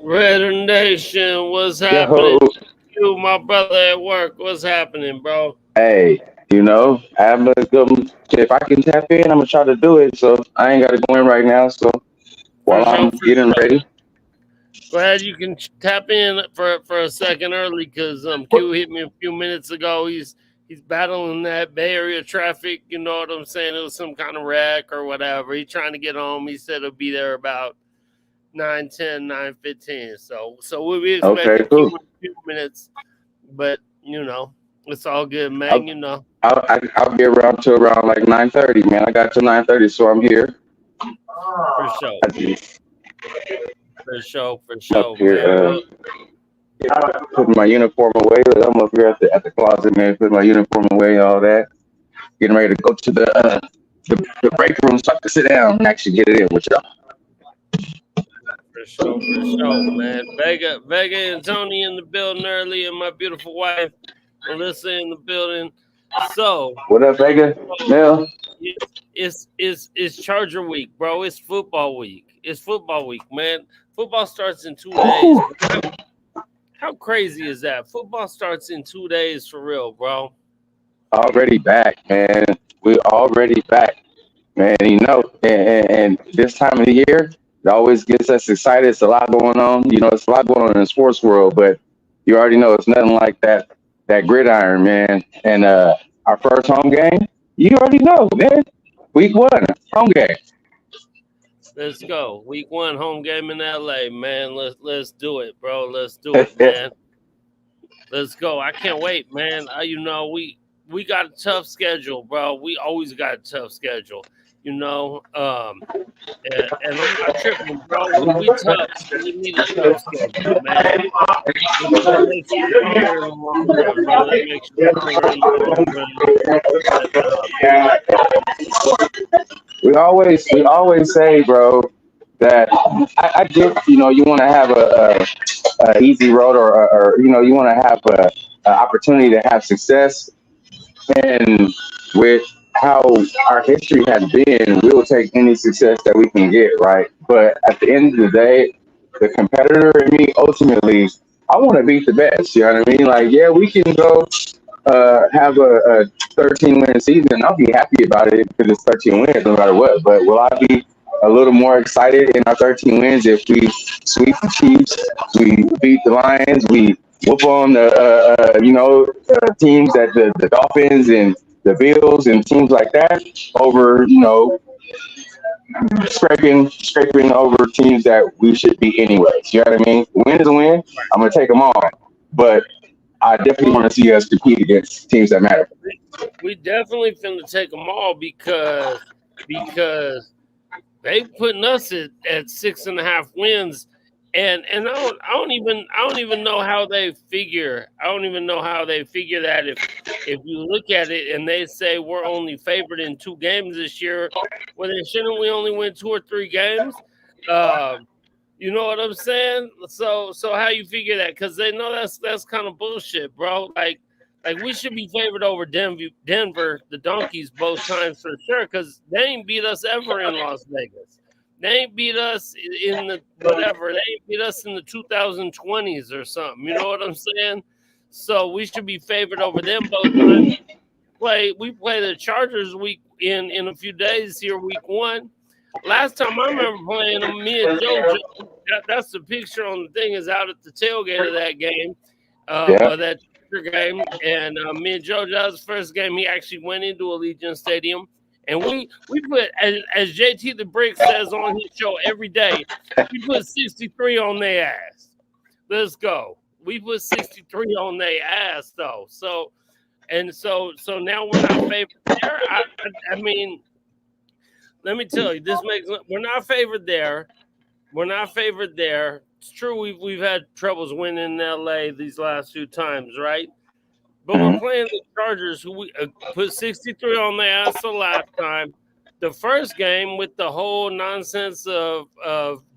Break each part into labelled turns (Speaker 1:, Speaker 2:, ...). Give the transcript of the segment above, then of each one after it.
Speaker 1: Raider Nation, what's happening?
Speaker 2: Yo,
Speaker 1: You, my brother at work, what's happening, bro?
Speaker 2: hey, I'm gonna go. If I can tap in, I'm gonna try to do it. So I ain't gotta go in right now. So
Speaker 1: For
Speaker 2: while
Speaker 1: sure,
Speaker 2: I'm
Speaker 1: for
Speaker 2: getting
Speaker 1: sure.
Speaker 2: ready,
Speaker 1: Glad you can tap in for a second early because Q hit me a few minutes ago. He's battling that Bay Area traffic. You know what I'm saying? It was some kind of wreck or whatever. He's trying to get home. He said he'll be there about 9:10, 9:15. So we'll be
Speaker 2: okay,
Speaker 1: expecting Q
Speaker 2: cool.
Speaker 1: in a few minutes, but it's all good, man.
Speaker 2: I'll I'll be around till around like 9:30, man. I got till 9:30, so I'm here.
Speaker 1: For sure.
Speaker 2: I just
Speaker 1: For
Speaker 2: up
Speaker 1: sure,
Speaker 2: here,
Speaker 1: man. Well,
Speaker 2: putting my uniform away. I'm up here at the closet, man. Putting my uniform away, all that. Getting ready to go to the break room so I can sit down and actually get it in with y'all.
Speaker 1: for sure, man. Vega and Tony in the building early, and my beautiful wife Melissa in the building. So,
Speaker 2: What up, Vega?
Speaker 1: so
Speaker 2: Mel?
Speaker 1: it's Charger week, bro. It's football week. It's football week, man. Football starts in 2 days.
Speaker 2: Woo!
Speaker 1: How crazy is that? Football starts in 2 days for real, bro.
Speaker 2: Already back, man. We already back, man. And this time of the year, it always gets us excited. It's a lot going on. It's a lot going on in the sports world, but you already know it's nothing like that gridiron, man. And our first home game, you already know, man. Week 1, home game.
Speaker 1: Let's go. Week 1 home game in LA, man. Let's do it, bro. Let's do it, man. Let's go. I can't wait, man. We got a tough schedule, bro. We always got a tough schedule, you know. And I'm not tripping, bro. We tough, so we need a tough schedule, man. That makes you stronger in the long run, bro. That makes you stronger in the long run. But
Speaker 2: we always say, bro, that I get, you want to have a easy road, or you want to have a opportunity to have success. And with how our history has been, we will take any success that we can get, right? But at the end of the day, the competitor in me, ultimately, I want to beat the best. You know what I mean? Like, yeah, we can go have a 13 win season. I'll be happy about it because it's 13 wins no matter what. But will I be a little more excited in our 13 wins if we sweep the Chiefs, we beat the Lions, we whoop on the teams that the Dolphins and the Bills and teams like that over scraping over teams that we should beat anyways. You know what I mean? Win is a win. I'm gonna take them all, but I definitely want to see us compete against teams that matter.
Speaker 1: we definitely finna take them all because they putting us at 6.5 wins, and I don't even know how they figure. I don't even know how they figure that if you look at it and they say we're only favored in 2 games this year, well then shouldn't we only win 2 or 3 games? Um, you know what I'm saying? So how you figure that? Because they know that's kind of bullshit, bro. Like we should be favored over Denver, the Donkeys, both times for sure. Because they ain't beat us ever in Las Vegas. They ain't beat us in the whatever. They ain't beat us in the 2020s or something. You know what I'm saying? So we should be favored over them both times. We play the Chargers in a few days here, week 1. Last time I remember playing them, me and JoJo, that's the picture on the thing, is out at the tailgate of that game,
Speaker 2: Yeah.
Speaker 1: of that game. And me and JoJo, that was the first game he actually went into Allegiant Stadium. And we put, as JT the Brick says on his show every day, we put 63 on their ass. Let's go. We put 63 on their ass, though. So now we're not favored there. I mean, let me tell you, we're not favored there. We're not favored there. It's true we've had troubles winning in LA these last few times, right? But we're
Speaker 2: Mhm.
Speaker 1: playing the Chargers, who we put 63 on the ass the last time. The first game with the whole nonsense of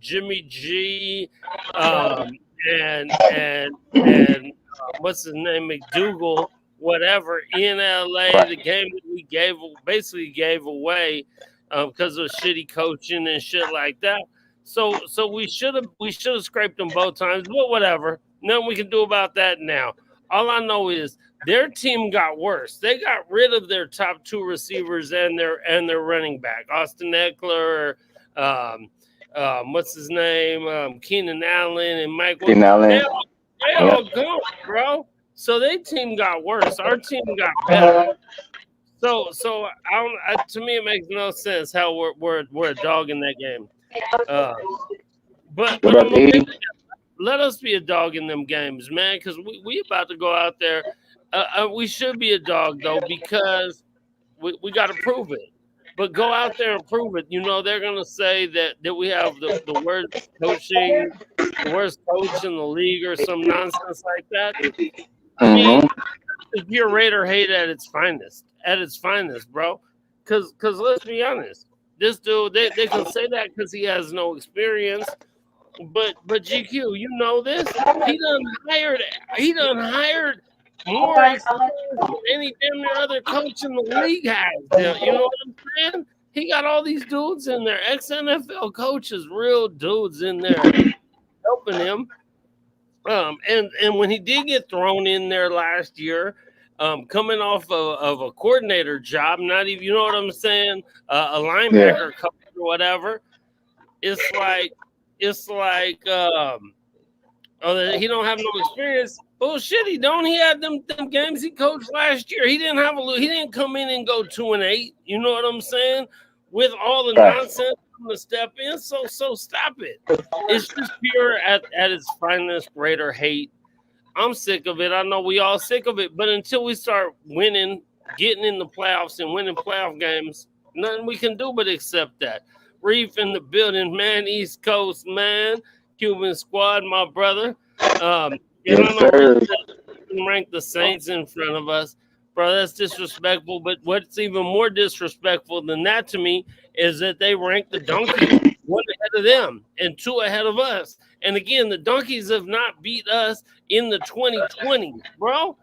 Speaker 1: Jimmy G, um, and what's his name, McDougal, whatever, in LA. The
Speaker 2: Right.
Speaker 1: game that we basically gave away because of shitty coaching and shit like that. So we should have scraped them both times, but whatever. Nothing we can do about that now. All I know is their team got worse. They got rid of their top two receivers and their running back, Austin Eckler, what's his name, Keenan Allen and Mike.
Speaker 2: Keenan Allen.
Speaker 1: They all gone, bro. So their team got worse. Our team got better. So to me it makes no sense how we're a dog in that game. But let us be a dog in them games, man, because we about to go out there. We should be a dog though, because we got to prove it. But go out there and prove it. You know, they're gonna say that we have the worst coaching, the worst coach in the league, or some nonsense like that. I mean, if you're Raider hate at its finest, bro. Because let's be honest, this dude they can say that because he has no experience. But GQ, you know this. He done hired more experience than any damn other coach in the league has. You know what I'm saying? He got all these dudes in there, ex-NFL coaches, real dudes in there helping him. And when he did get thrown in there last year, coming off of a coordinator job, not even, you know what I'm saying, a linebacker coach or whatever, it's like he don't have no experience. Bullshit, he don't. He had them games he coached last year. He didn't come in and go 2-8. You know what I'm saying? With all the nonsense to step in. So stop it. It's just pure at its finest Raider hate. I'm sick of it. I know we all sick of it. But until we start winning, getting in the playoffs and winning playoff games, nothing we can do but accept that. Reef in the building, man. East Coast, man. Cuban squad, my brother. You don't know, rank the Saints in front of us, bro. That's disrespectful. But what's even more disrespectful than that to me is that they rank the Donkeys one ahead of them and two ahead of us. And again, the Donkeys have not beat us in the 2020s, bro.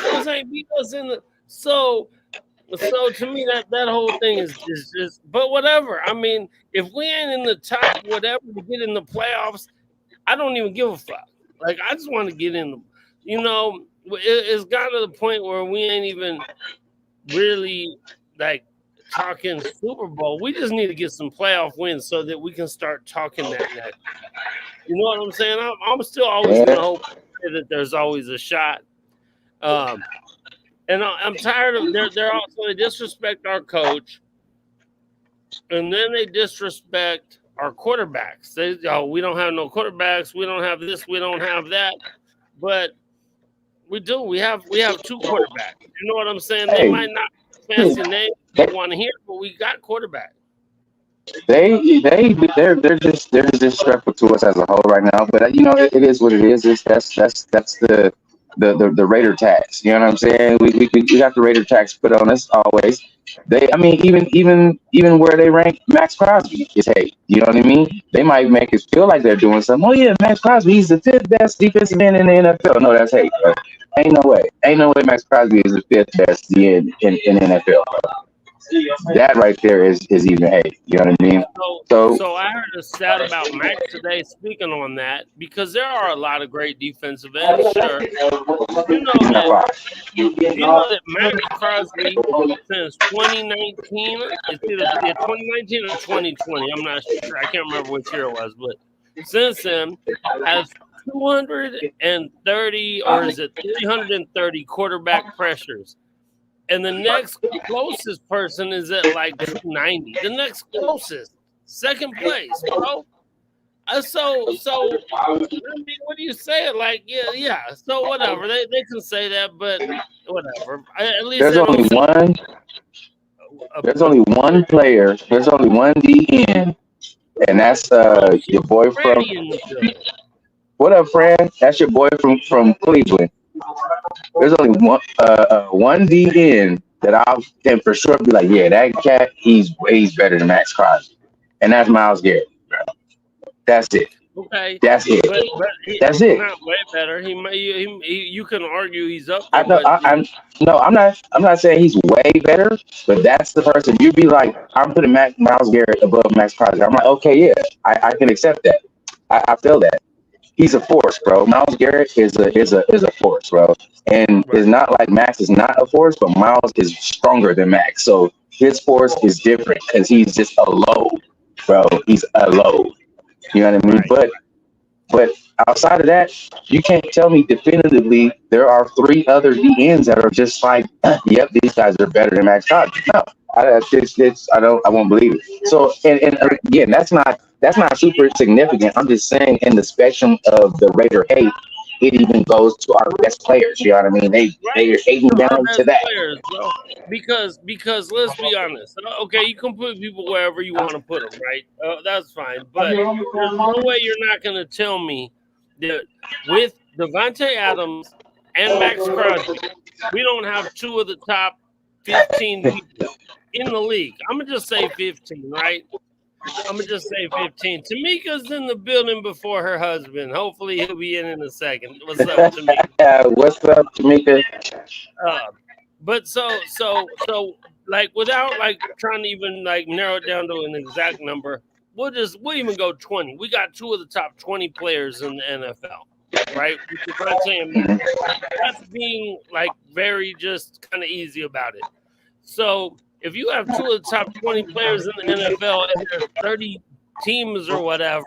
Speaker 1: Those ain't beat us in the so to me that whole thing is just. But whatever. I mean, if we ain't in the top, whatever, to get in the playoffs, I don't even give a fuck. Like, I just want to get in, it's gotten to the point where we ain't even really, like, talking Super Bowl. We just need to get some playoff wins so that we can start talking that. You know what I'm saying? I'm still always going to hope that there's always a shot. And I'm tired of, they disrespect our coach, and then they disrespect our quarterbacks. We don't have no quarterbacks. We don't have this. We don't have that. But we do. We have two quarterbacks. You know what I'm saying? They might not be fancy names they want to hear, but we got quarterbacks.
Speaker 2: They're just disrespectful to us as a whole right now. But it is what it is. That's the Raider tax. You know what I'm saying? We got the Raider tax put on us always. Even where they rank Max Crosby is hate. You know what I mean? They might make us feel like they're doing something. Oh yeah, Max Crosby, he's the 5th best defensive end in the NFL. No, that's hate, bro. Ain't no way Max Crosby is the 5th best DN in NFL, bro. That right there is even hate. You know what I mean?
Speaker 1: So I heard a stat about Max today speaking on that, because there are a lot of great defensive ends. Sure, you know that Max Crosby since 2019, it's either 2019 or 2020. I'm not sure. I can't remember which year it was, but since then has 230 or is it 330 quarterback pressures. And the next closest person is at like 290. The next closest, second place, bro. So I mean, what do you say? Like, yeah. So whatever, they can say that, but whatever. At least
Speaker 2: there's only one. There's only one player. There's only one DN, and that's your boy from. What up, Fran? That's your boy from Cleveland. There's only one DN that I can for sure be like, yeah, that cat, he's better than Max Crosby, and that's Myles Garrett, bro. That's it.
Speaker 1: Okay,
Speaker 2: That's it.
Speaker 1: but
Speaker 2: That's
Speaker 1: he's
Speaker 2: it.
Speaker 1: not way better. You can argue he's up
Speaker 2: I
Speaker 1: there,
Speaker 2: know.
Speaker 1: but
Speaker 2: I'm no. I'm not. I'm not saying he's way better, but that's the person. You'd be like, I'm putting Miles Garrett above Max Crosby. I'm like, okay, yeah, I can accept that. I feel that. He's a force, bro. Miles Garrett is a force, bro. And
Speaker 1: right,
Speaker 2: it's not like Max is not a force, but Miles is stronger than Max. So his force is different because he's just a load, bro. He's a load. You know what I mean?
Speaker 1: right.
Speaker 2: But outside of that, you can't tell me definitively there are three other DNs that are just like, yep, these guys are better than Max Crosby. No, I won't believe it. So, and again, that's not super significant. I'm just saying, in the spectrum of the Raider hate, it even goes to our best players. You know what I mean? They
Speaker 1: Right.
Speaker 2: are hating
Speaker 1: To our
Speaker 2: down to
Speaker 1: best
Speaker 2: that.
Speaker 1: players, bro. Because let's be honest. Okay, you can put people wherever you want to put them, right? That's fine. But there's no way you're not going to tell me that with Devontae Adams and Max Crosby, we don't have two of the top 15 people in the league. I'm gonna just say 15, right? I'm gonna just say 15. Tamika's in the building before her husband. Hopefully, he'll be in a second. What's up, Tamika?
Speaker 2: What's up, Tamika?
Speaker 1: Uh, but like without like trying to even like narrow it down to an exact number, we'll even go 20. We got two of the top 20 players in the NFL, right? That's being like very just kind of easy about it. So if you have two of the top 20 players in the NFL and there's 30 teams or whatever,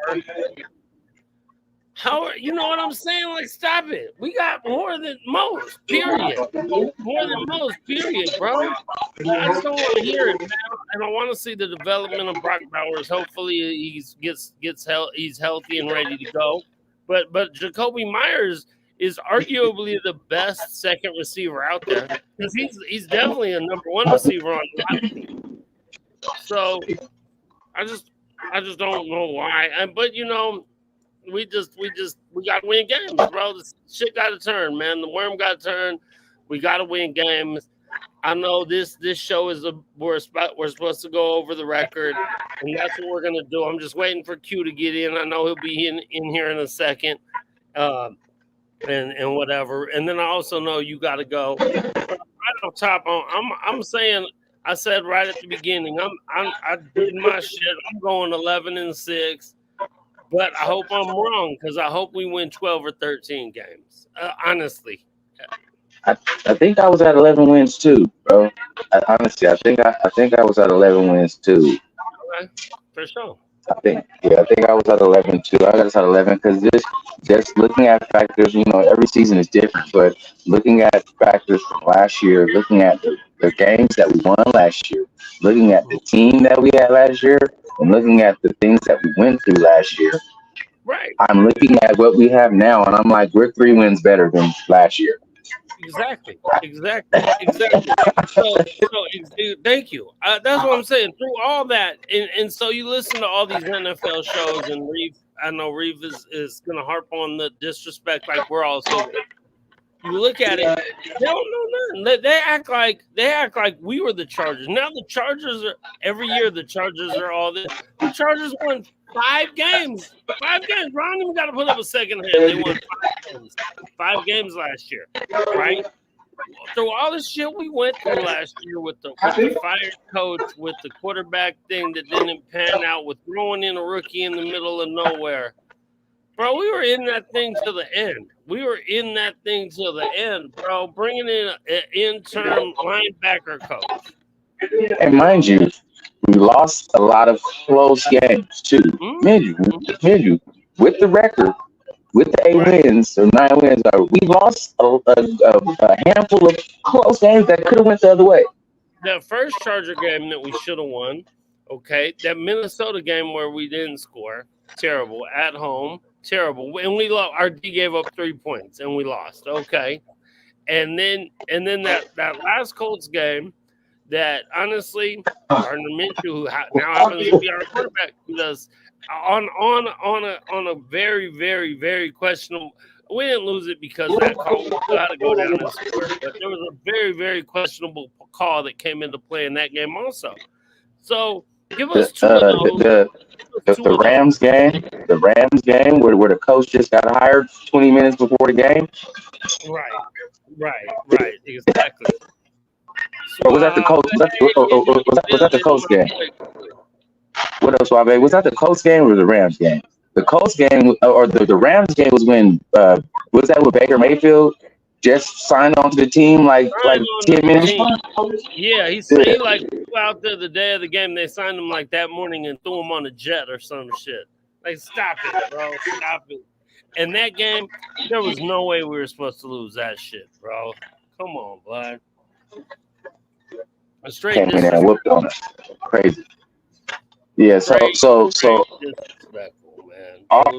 Speaker 1: you know what I'm saying? Like, stop it. We got more than most, period. More than most, period, bro. I just don't want to hear it, man. And I want to see the development of Brock Bowers. Hopefully, he's healthy and ready to go. But Jacoby Myers is arguably the best second receiver out there because he's definitely a number one receiver on a lot of teams. So I just don't know why. But we got to win games, bro. This shit got to turn, man. The worm got to turn. We got to win games. I know this show is we're supposed to go over the record, and that's what we're gonna do. I'm just waiting for Q to get in. I know he'll be in here in a second, and whatever. And then I also know you got to go. But right off top, I'm saying. I said right at the beginning, I did my shit. I'm going 11-6. But I hope I'm wrong because I hope we win 12 or 13 games. Honestly.
Speaker 2: I think I was at 11 wins too, bro. Honestly, I think I was at 11 wins too.
Speaker 1: Okay. For sure.
Speaker 2: I think I was at 11 too. I got us at 11 because just looking at factors, every season is different. But looking at factors from last year, looking at the games that we won last year, looking at the team that we had last year, and looking at the things that we went through last year,
Speaker 1: Right.
Speaker 2: I'm looking at what we have now, and I'm like, we're 3 wins better than last year.
Speaker 1: Exactly. So thank you. That's what I'm saying. Through all that, and so you listen to all these NFL shows, and I know Reeve is going to harp on the disrespect like we're all so. You look at it, they don't know nothing. They act like we were the Chargers. Now the Chargers are every year. The Chargers are all this. The Chargers won 5 games. 5 games. Ron even got to put up a second hand. They won 5 games. 5 games last year, right? Through all the shit we went through last year with the fired coach, with the quarterback thing that didn't pan out, with throwing in a rookie in the middle of nowhere. Bro, we were in that thing to the end. Bro. Bringing in an interim linebacker coach.
Speaker 2: And mind you, we lost a lot of close games too. Mind you, with the record, with the 8 wins or 9 wins, we lost a handful of close games that could have went the other way.
Speaker 1: That first Charger game that we should have won, okay. That Minnesota game where we didn't score, terrible. At home, terrible. And we lost. Our D gave up 3 points, and we lost. Okay. And then that last Colts game, that honestly, Gardner Minshew, who now happens to be our quarterback, does on a very, very, very questionable. We didn't lose it because that call had to go down and score, but there was a very, very questionable call that came into play in that game also. So Give
Speaker 2: The
Speaker 1: us two of those.
Speaker 2: the Rams game where the coach just got hired 20 minutes before the game.
Speaker 1: Right, exactly.
Speaker 2: Or was that the coach? Was that the Colts game? What else, Suave? Was that the Colts game or the Rams game? The Colts game or the Rams game was when was that with Baker Mayfield just signed onto the team like 10 minutes?
Speaker 1: Yeah, he like flew out there the day of the game. They signed him like that morning and threw him on a jet or some shit. Like, stop it, bro. Stop it. And that game, there was no way we were supposed to lose that shit, bro. Come on, bud. A straight
Speaker 2: came in there and whooped on us. Crazy. Yeah. So
Speaker 1: disrespectful, man.
Speaker 2: all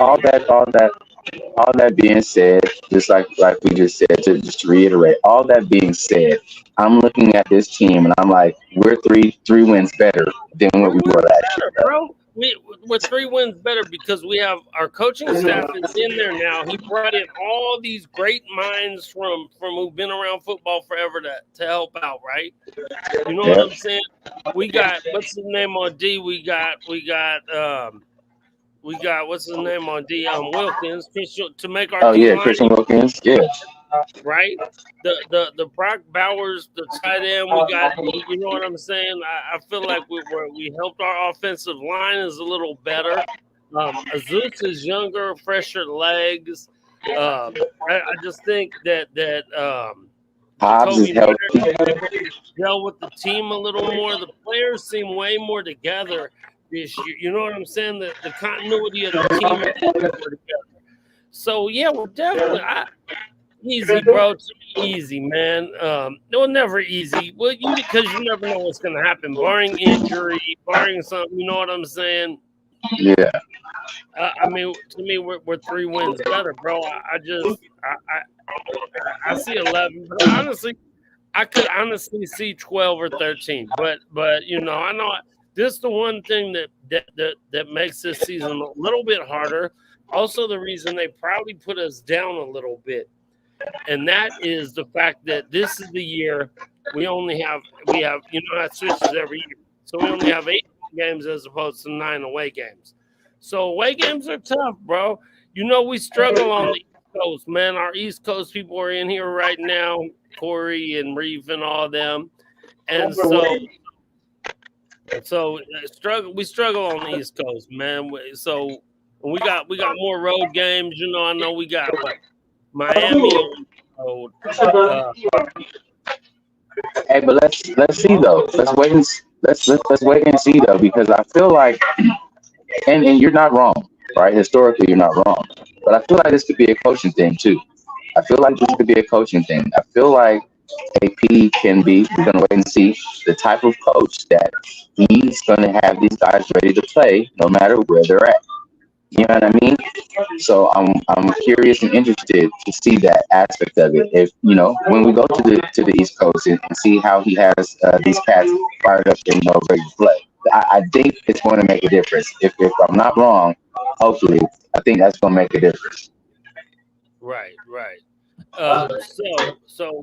Speaker 2: that being said, just like we just said, just to reiterate, all that being said, I'm looking at this team and I'm like, we're three wins better than what we were last year,
Speaker 1: bro. We're 3 wins better because we have our coaching staff is in there now. He brought in all these great minds from who've been around football forever to help out, right? You know what I'm saying? We got what's his name on D? We got what's his name on D? Wilkins to make our team
Speaker 2: Christian Wilkins,
Speaker 1: right? The Brock Bowers, the tight end, we got. You know what I'm saying? I feel like we helped our offensive line is a little better. Azus is younger, fresher legs. I just think that
Speaker 2: Hobbs is healthy.
Speaker 1: Dealt with the team a little more. The players seem way more together this year. You know what I'm saying? The continuity of the team is more together. So yeah, we're definitely easy, bro. Easy, man. No, never easy. Well, because you never know what's gonna happen, barring injury, barring something. You know what I'm saying?
Speaker 2: Yeah.
Speaker 1: I mean, to me, we're 3 wins better, bro. I see 11, but honestly, I could honestly see 12 or 13. But you know, I know this is the one thing that makes this season a little bit harder. Also, the reason they probably put us down a little bit. And that is the fact that this is the year we have you know that switches every year. So we only have 8 games as opposed to 9 away games. So away games are tough, bro. You know we struggle on the East Coast, man. Our East Coast people are in here right now, Corey and Reef and all them. And so we struggle on the East Coast, man. So we got more road games. You know, I know we got Miami.
Speaker 2: Hey, but let's see though. Let's wait and see though, because I feel like, and you're not wrong, right? Historically, you're not wrong, but I feel like this could be a coaching thing too. I feel like AP can be. We're gonna wait and see the type of coach that he's gonna have these guys ready to play, no matter where they're at. You know what I mean? So I'm curious and interested to see that aspect of it. If you know, when we go to the East Coast and see how he has these cats fired up and ready to play, I think it's going to make a difference. If I'm not wrong, hopefully, I think that's going to make a difference.
Speaker 1: Right. So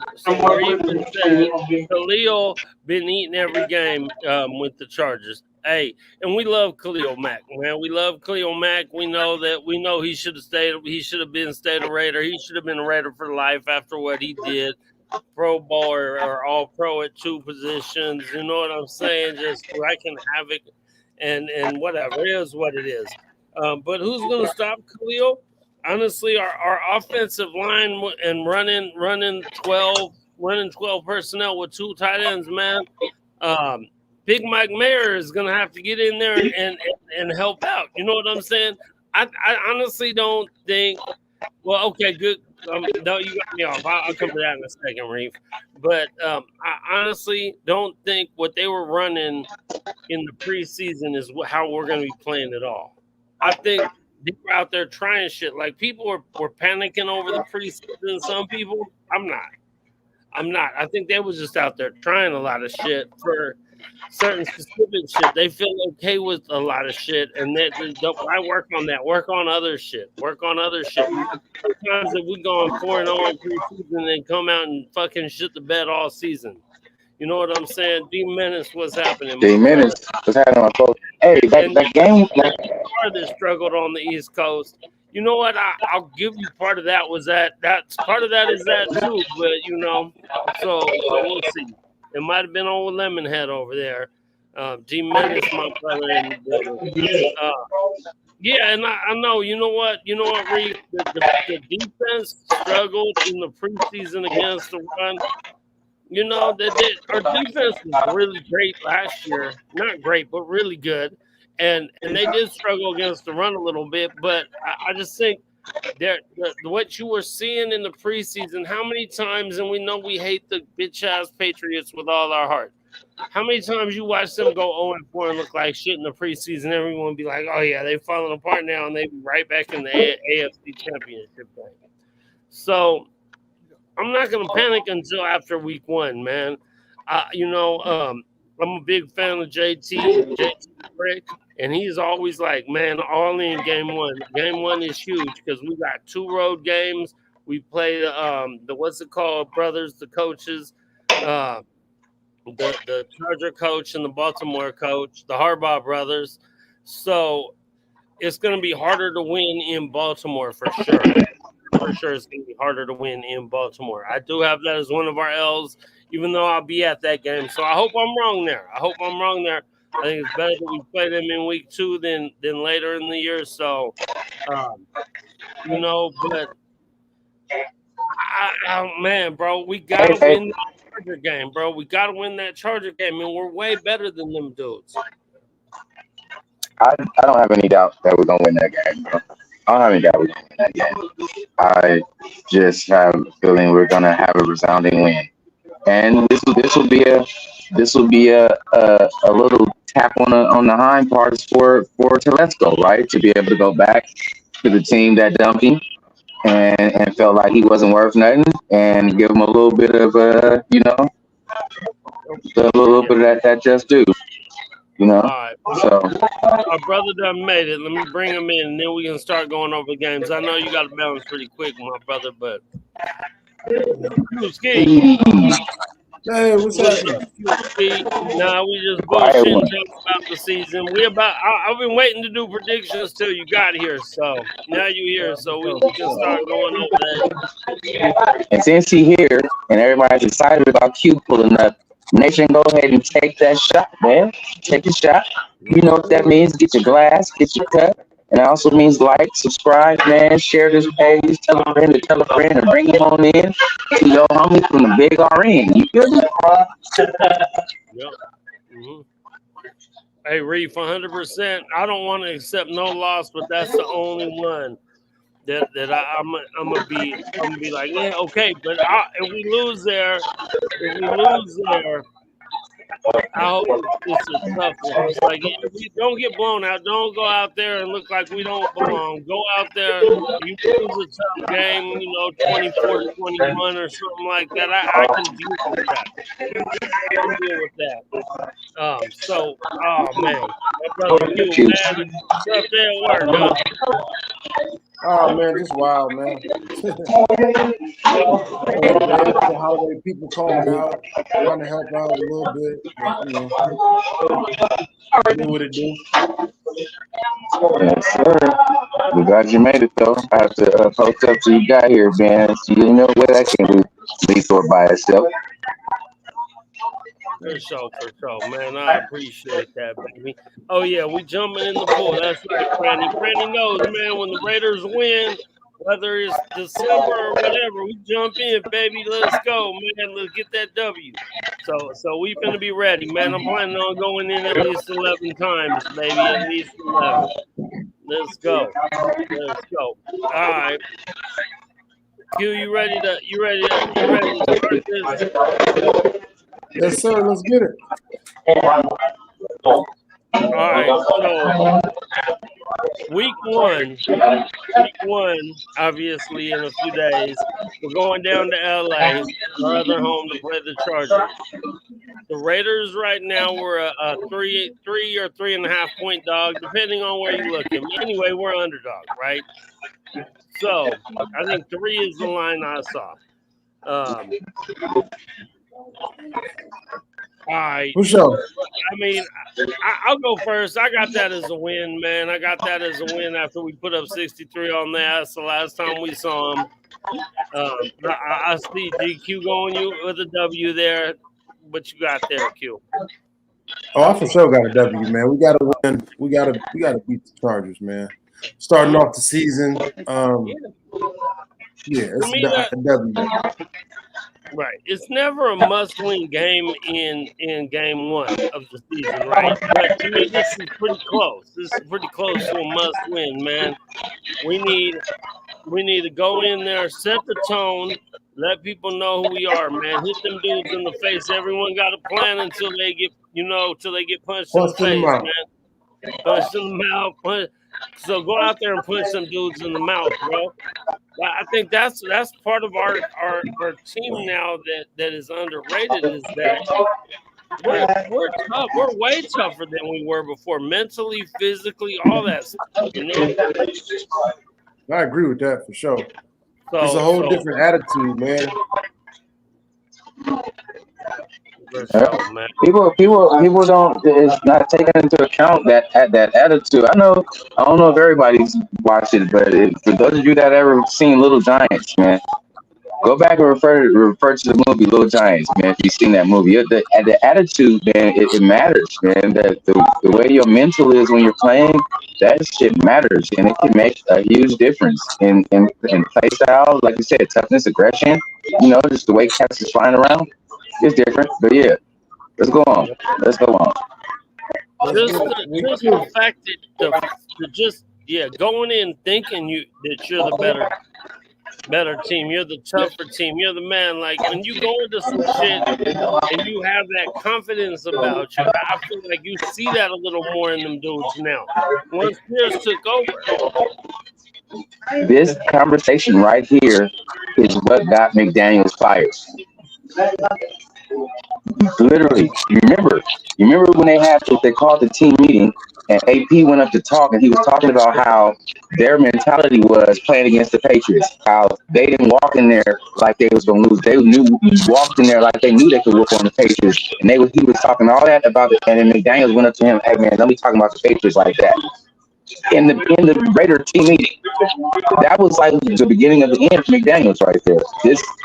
Speaker 1: even said Khalil been eating every game with the Chargers. Hey, and we love Khalil Mack, man. We love Khalil Mack. We know he should have stayed. He should have been stayed a Raider. He should have been a Raider for life after what he did. Pro Bowl or All Pro at 2 positions. You know what I'm saying? Just wrecking havoc and whatever. It is what it is. But who's going to stop Khalil? Honestly, our offensive line and running 12 personnel with 2 tight ends, man. Big Mike Mayer is going to have to get in there and help out. You know what I'm saying? I honestly don't think – well, okay, good. No, you got me off. I'll come to that in a second, Reef. But I honestly don't think what they were running in the preseason is how we're going to be playing at all. I think they were out there trying shit. Like, people were panicking over the preseason. Some people, I'm not. I think they was just out there trying a lot of shit for certain specific shit. They feel okay with a lot of shit, and that I work on that. Work on other shit. Sometimes if we go on 4-0 in preseason and then come out and fucking shit the bed all season, You know what I'm saying? D Menace, what's happening, my brother?
Speaker 2: D-Menace was having my folks. Hey,
Speaker 1: And
Speaker 2: that game,
Speaker 1: part that struggled on the East Coast. You know what? I'll give you part of that was that's part of that is that too. But so we'll see. It might have been old Lemonhead over there. G Menace, my brother in the building. Uh, yeah, and I know. You know what, Reed? The defense struggled in the preseason against the run. Our defense was really great last year. Not great, but really good. And they did struggle against the run a little bit. But I just think what you were seeing in the preseason, how many times, and we know we hate the bitch ass Patriots with all our heart. How many times you watch them go 0-4 and look like shit in the preseason? Everyone be like, "Oh yeah, they've fallen apart now," and they be right back in the AFC Championship game. So I'm not gonna panic until after week 1, man. I'm a big fan of JT Brick, and he's always like, man, all in game 1. Game 1 is huge because we got 2 road games. We play the what's it called, brothers, the coaches, uh, the Charger coach and the Baltimore coach, the Harbaugh brothers. So it's gonna be harder to win in Baltimore for sure. For sure it's going to be harder to win in Baltimore. I do have that as one of our L's, even though I'll be at that game. So I hope I'm wrong there. I think it's better that we play them in week 2 than later in the year. So, but man, bro, we got to win that Charger game, bro. We got to win that Charger game, and we're way better than them dudes.
Speaker 2: I don't have any doubt that we're gonna win that game, bro. I don't have any doubt we're gonna win that game. I just have a feeling we're gonna have a resounding win, and this will be a little tap on the hind parts for Telesco, right? To be able to go back to the team that dumped him and felt like he wasn't worth nothing, and give him a little bit of a little bit of that just due. All
Speaker 1: right.
Speaker 2: So
Speaker 1: our brother done made it. Let me bring him in, and then we can start going over games. I know you got to bounce pretty quick, my brother, but
Speaker 3: Ski. Hey, what's happening?
Speaker 1: Nah, we just bullshitting about the season. I've been waiting to do predictions till you got here, so now you here, so we can start going over that.
Speaker 2: And since he here and everybody's excited about Q pulling up, Nation, go ahead and take that shot, man. Take a shot. You know what that means. Get your glass, get your cup. And it also means like, subscribe, man, share this page, tell a friend to tell a friend, and bring him on in to your homie from the big RN. You feel me?
Speaker 1: Yep. Mm-hmm. Hey, Reef, 100%. I don't want to accept no loss, but that's the only one that I'm gonna be like, yeah, okay. But if we lose there, I hope it's a tough loss. Like, if we don't get blown out, don't go out there and look like we don't belong. Go out there, you lose a tough game, 24-21 or something like that. I can deal with that. Oh man, my brother, you man, tough day at work, huh?
Speaker 3: Oh man, just wild, man. The holiday people calling out, trying to help out a little bit. But, do what it do.
Speaker 2: Yes, sir. I'm glad you made it, though. I have to post up till you got here, man. So you know where that can be sort by itself.
Speaker 1: For sure, man. I appreciate that, baby. Oh yeah, we jumping in the pool. That's right, Franny. Franny knows, man. When the Raiders win, whether it's December or whatever, we jump in, baby. Let's go, man. Let's get that W. So we finna be ready, man. I'm planning on going in at least 11 times, baby. At least 11. Let's go. All right. Q, you ready to start this?
Speaker 3: Yes, sir. Let's get it.
Speaker 1: All right. So week one, obviously in a few days, we're going down to LA, our other home, to play the Chargers. The Raiders right now we're a 3 or 3.5 point dog, depending on where you look at. Anyway, we're underdog, right? So I think 3 is the line I saw. All right.
Speaker 3: For sure.
Speaker 1: I mean, I'll go first. I got that as a win, man. I got that as a win after we put up 63 on that. That's the last time we saw him. I see GQ going you with a W there. What you got there, Q?
Speaker 3: Oh, I for sure got a W, man. We gotta win. We gotta beat the Chargers, man. Starting off the season, it's a W.
Speaker 1: Right. It's never a must-win game in game one of the season, right? But to me, this is pretty close. This is pretty close to a must-win, man. We need to go in there, set the tone, let people know who we are, man. Hit them dudes in the face. Everyone got a plan until they get, punched in the face, man. Punched in the mouth. So go out there and punch some dudes in the mouth, bro. I think that's part of our team now that is underrated is that we're tough. We're way tougher than we were before, mentally, physically, all that stuff. You know?
Speaker 3: I agree with that for sure. It's a whole different attitude, man.
Speaker 2: People don't. It's not taking into account that attitude. I don't know if everybody's watched it, but for those of you that ever seen Little Giants, man, go back and refer to the movie Little Giants, man. If you've seen that movie, the attitude, man, it matters, man. That the way your mental is when you're playing, that shit matters, and it can make a huge difference in play style. Like you said, toughness, aggression. Just the way cats is flying around. It's different, but yeah, let's go on.
Speaker 1: Just the fact that going in thinking that you're the better team, you're the tougher team, you're the man. Like when you go into some shit and you have that confidence about you, I feel like you see that a little more in them dudes now. Once Pierce took over.
Speaker 2: This conversation right here is what got McDaniels fired. Literally, you remember when they called the team meeting and AP went up to talk and he was talking about how their mentality was playing against the Patriots, how they didn't walk in there like they was gonna lose. They walked in there like they knew they could whoop on the Patriots, and he was talking all that about it. And then McDaniels went up to him, "Hey man, don't be talking about the Patriots like that." In the Raider team meeting, that was like the beginning of the end for McDaniels right there.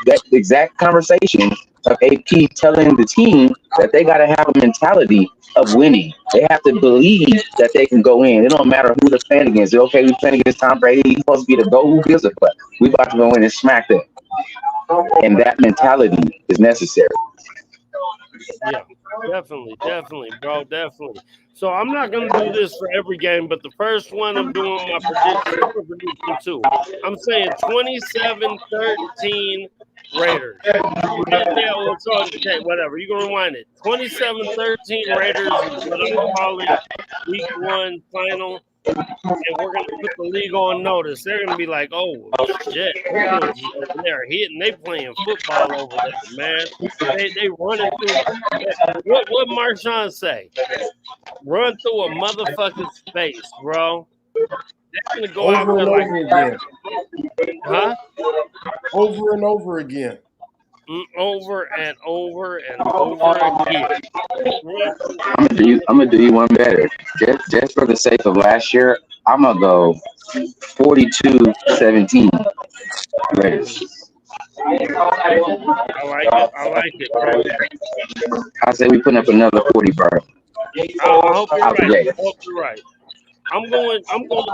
Speaker 2: That exact conversation of AP telling the team that they got to have a mentality of winning. They have to believe that they can go in. It don't matter who they're playing against. They're okay, we're playing against Tom Brady. He's supposed to be the GOAT. Who gives a fuck? We about to go in and smack them. And that mentality is necessary.
Speaker 1: Yeah, definitely, bro, definitely. So I'm not going to do this for every game, but the first one I'm doing my prediction too. I'm saying 27-13 Raiders. Okay, whatever. You're going to rewind it. 27-13 Raiders is what I'm calling week one final. And we're going to put the league on notice. They're going to be like, oh, shit. They're hitting. They playing football over there, man. They running through. What Marshawn say? Run through a motherfucker's face, bro. They're going to go out there like
Speaker 3: again.
Speaker 1: Huh?
Speaker 3: Over and over again.
Speaker 1: Over and over and over again.
Speaker 2: I'm gonna do you one better. Just for the sake of last year, I'm gonna go 42-17 Raiders.
Speaker 1: I like it, bro.
Speaker 2: I say we putting up another 40, bro.
Speaker 1: I hope you're right. I'm going.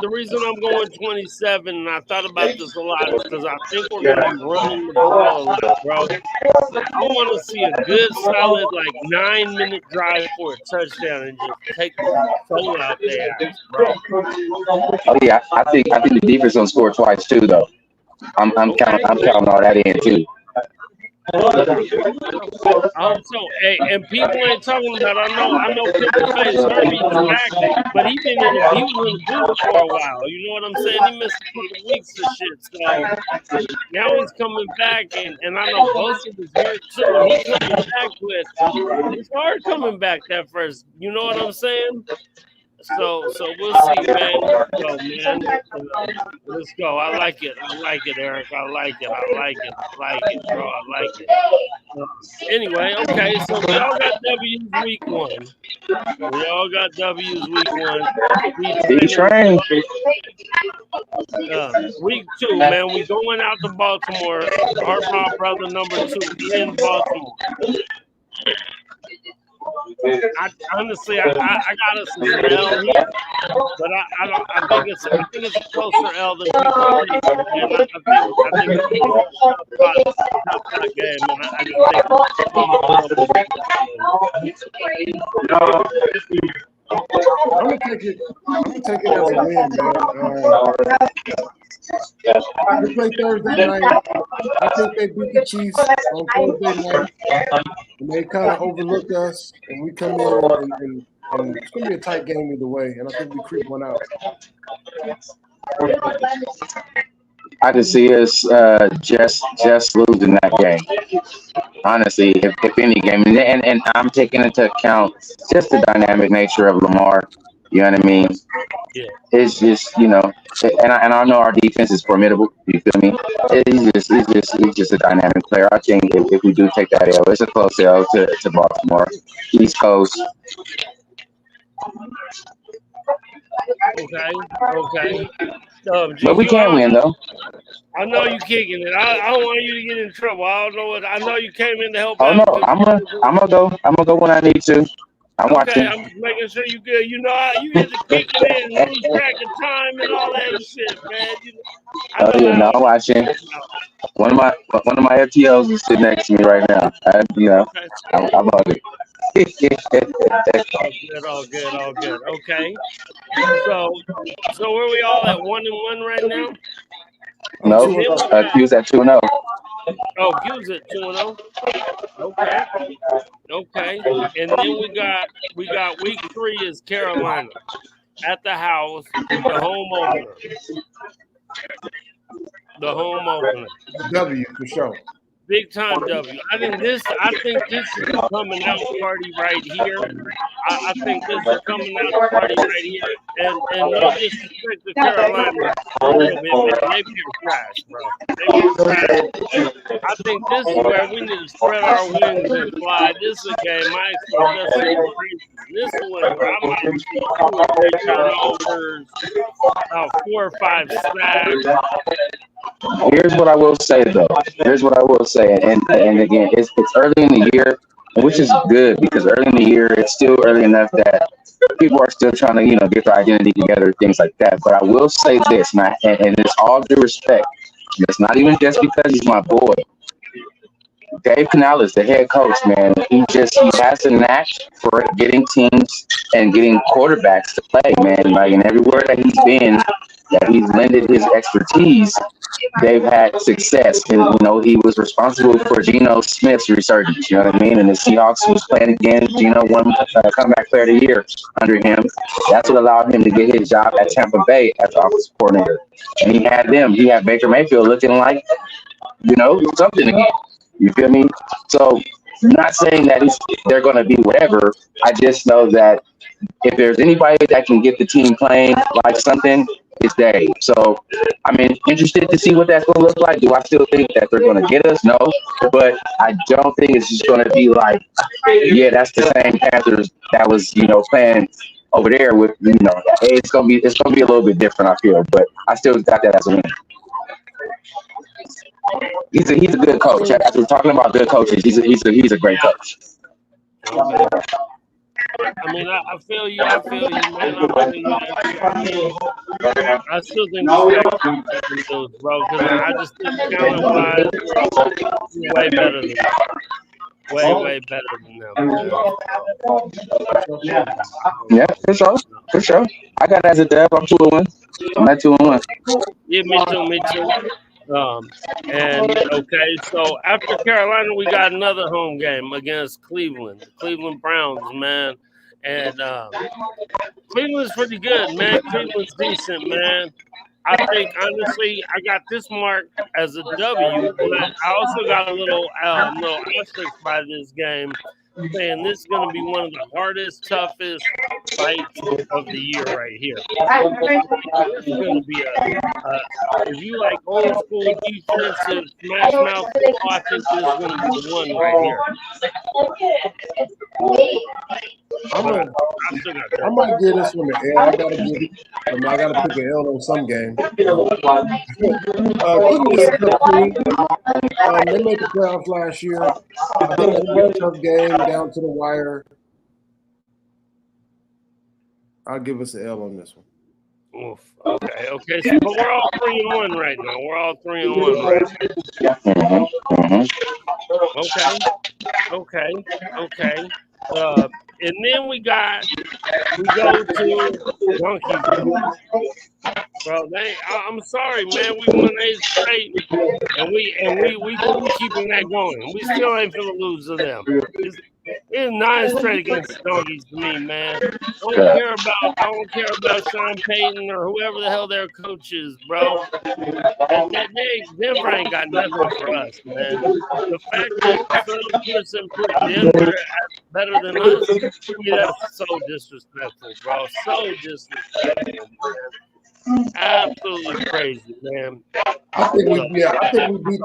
Speaker 1: The reason I'm going 27, and I thought about this a lot, is because I think we're going to be running the ball a lot, bro. I want to see a good, solid, 9-minute drive for a touchdown and just take the soul out there, bro.
Speaker 2: Oh yeah, I think the defense gonna score twice too, though. I'm counting all that in too.
Speaker 1: And people ain't talking about. I know Pippen Face Herbie's back, but he was in the booth for a while. You know what I'm saying? He missed a couple weeks of shit. So now he's coming back, and I know Bosa was hurt too. He's coming back with. It's hard coming back that first. You know what I'm saying? So we'll see, man. Let's go, man. Let's go. I like it. I like it, Eric. I like it. I like it. I like it, bro. I like it. Anyway, okay. So we all got W's week 1. We all got W's week 1.
Speaker 2: Big train.
Speaker 1: Week 2, man. We going out to Baltimore. Heart Brother number 2 in Baltimore. Honestly, I got us an L here, but I think it's a closer L than people think. And I think it's a top game, and I just think
Speaker 3: I'm gonna take it as a win, man. We play Thursday night. I think they beat the Chiefs on Thursday night, and they kind of overlooked us. And we come in, and it's gonna be a tight game either way. And I think we creep one out.
Speaker 2: I can see us just losing that game. Honestly, if any game, and I'm taking into account just the dynamic nature of Lamar. You know what I mean?
Speaker 1: Yeah.
Speaker 2: It's just, and I know our defense is formidable. You feel me? He's just a dynamic player. I think if we do take that L, it's a close L to Baltimore, East Coast.
Speaker 1: Okay.
Speaker 2: But we can win though.
Speaker 1: I know you kicking it. I don't want you to get in trouble. I don't know what. I know you came in to help
Speaker 2: out.
Speaker 1: No,
Speaker 2: I'm gonna go when I need to. I'm watching.
Speaker 1: I'm just making sure you good. You know, you get to kick it in, lose track of time and all that shit, man.
Speaker 2: I'm watching. One of my FTOs is sitting next to me right now. I'm on it.
Speaker 1: All good. Okay. So where we all at 1-1 right now?
Speaker 2: No, Q's at 2-0.
Speaker 1: Oh, Q's at 2-0. Okay. And then we got week 3 is Carolina at the house, the home opener.
Speaker 3: W for sure.
Speaker 1: Big time W. I think this is a coming out party right here. I think this is a coming out party right here. And no disrespect to Carolina a little bit, but maybe you're trash, bro. Maybe you're trash. I think this is where we need to spread our wings and fly. This is a game I expect us to increase. This is one where I might see 2 or 3 turnovers, 4 or 5 sacks.
Speaker 2: Here's what I will say, though. And again, it's early in the year, which is good because early in the year, it's still early enough that people are still trying to, get their identity together, things like that. But I will say this, and it's all due respect. It's not even just because he's my boy. Dave Canales, the head coach, man, he has a knack for getting teams and getting quarterbacks to play, man. Like, and everywhere that he's been, that he's lended his expertise, they've had success. And, he was responsible for Geno Smith's resurgence, you know what I mean? And the Seahawks was playing again. Geno won comeback player of the year under him. That's what allowed him to get his job at Tampa Bay as offensive coordinator. And he had Baker Mayfield looking like, something again. You feel me? So, not saying that they're going to be whatever. I just know that if there's anybody that can get the team playing like something, it's Dave. So, interested to see what that's going to look like. Do I still think that they're going to get us? No. But I don't think it's just going to be like, yeah, that's the same Panthers that was, playing over there with, it's going to be a little bit different, I feel. But I still got that as a win. He's a good coach. As we're talking about good coaches, he's a great coach.
Speaker 1: I feel you, man. I still think we got bro, because I just think talent-wise, we're way better than them. Way better than them.
Speaker 2: Yeah, for sure. I got it as a dub. I'm 2-1. I'm at 2-1.
Speaker 1: Yeah, me too. And okay, so after Carolina, we got another home game against Cleveland, the Cleveland Browns, man. And Cleveland's pretty good, man. Cleveland's decent, man. I think, honestly, I got this mark as a W, but I also got a little asterisk by this game saying this is going to be one of the hardest, toughest fights of the year right here. This is going to be if you like old school defensive smash mouth football, I think this is going to be the one right here.
Speaker 3: I might get this one the L. I gotta get it. I gotta pick an L on some game. They made the playoffs last year. I think it's a real tough game down to the wire. I'll give us an L on this one.
Speaker 1: Oof. Okay. So, but we're all 3-1 right now. We're all 3-1 right now. Okay. And then we go to Donkey. Bro, I'm sorry, man. We won 8 straight, and we keeping that going. We still ain't gonna lose to them. It's 9 straight against the Donkeys to me, man. I don't care about Sean Payton or whoever the hell their coach is, bro. Denver ain't got nothing for us, man. The fact that some person put Denver better than us, to me, that's so disrespectful, bro. So disrespectful, man. Absolutely crazy, man.
Speaker 3: I think we beat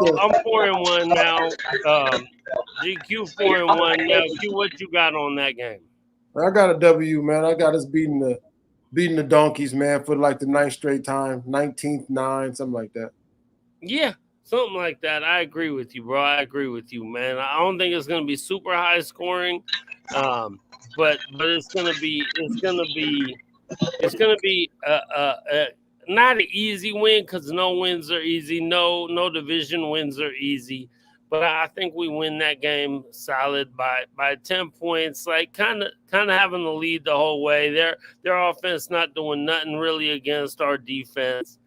Speaker 3: them.
Speaker 1: I'm 4-1 now. GQ 4-1 now. Q, what you got on that game?
Speaker 3: I got a W, man. I got us beating the Donkeys, man, for like the 9th straight time, 19th, 9, something like that.
Speaker 1: Yeah, something like that. I agree with you, bro. I agree with you, man. I don't think it's gonna be super high scoring, but it's gonna be not an easy win because no wins are easy. No division wins are easy. But I think we win that game solid by 10 points, like kind of having the lead the whole way. Their offense not doing nothing really against our defense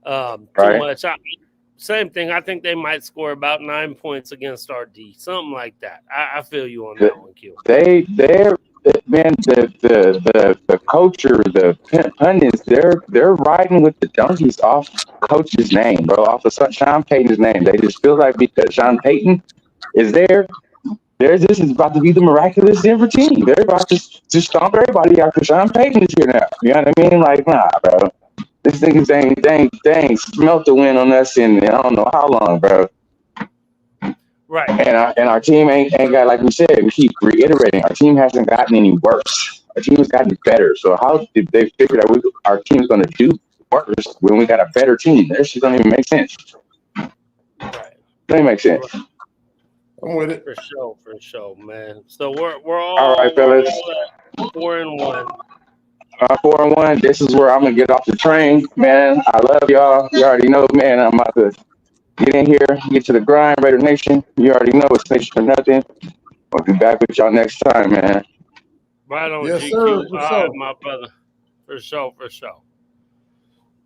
Speaker 1: too much. Same thing. I think they might score about 9 points against our D, something like that. I feel you on that one, Q.
Speaker 2: Man, the culture, the pundits, they're riding with the Donkeys off coach's name, bro, off of Sean Payton's name. They just feel like because Sean Payton is there, this is about to be the miraculous Denver team. They're about to stomp everybody after Sean Payton is here now. You know what I mean? Like, nah, bro. This niggas ain't smelt the win on us in I don't know how long, bro.
Speaker 1: Right.
Speaker 2: And our team ain't got, like we said, we keep reiterating, our team hasn't gotten any worse. Our team has gotten better. So how did they figure that our team's going to do worse when we got a better team? That shit don't even make sense.
Speaker 1: Right.
Speaker 2: Doesn't make sense.
Speaker 3: I'm with it.
Speaker 1: For sure, man. So we're
Speaker 2: all right, fellas.
Speaker 1: 4-1.
Speaker 2: 4-1. This is where I'm gonna get off the train, man. I love y'all. You already know, man. I'm about to get in here, get to the grind, Raider Nation. You already know it's Nation for Nothing. I'll be back with y'all next time, man.
Speaker 1: Right on,
Speaker 3: yes,
Speaker 1: GQ.
Speaker 3: Sir, for sure.
Speaker 1: My brother. For sure.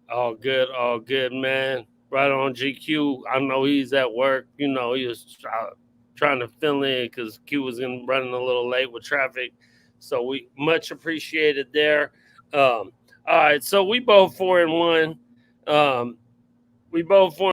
Speaker 1: All good, man. Right on, GQ. I know he's at work. You know, he was trying to fill in because Q was running a little late with traffic. So we much appreciated there. All right, so we both 4-1. We both 4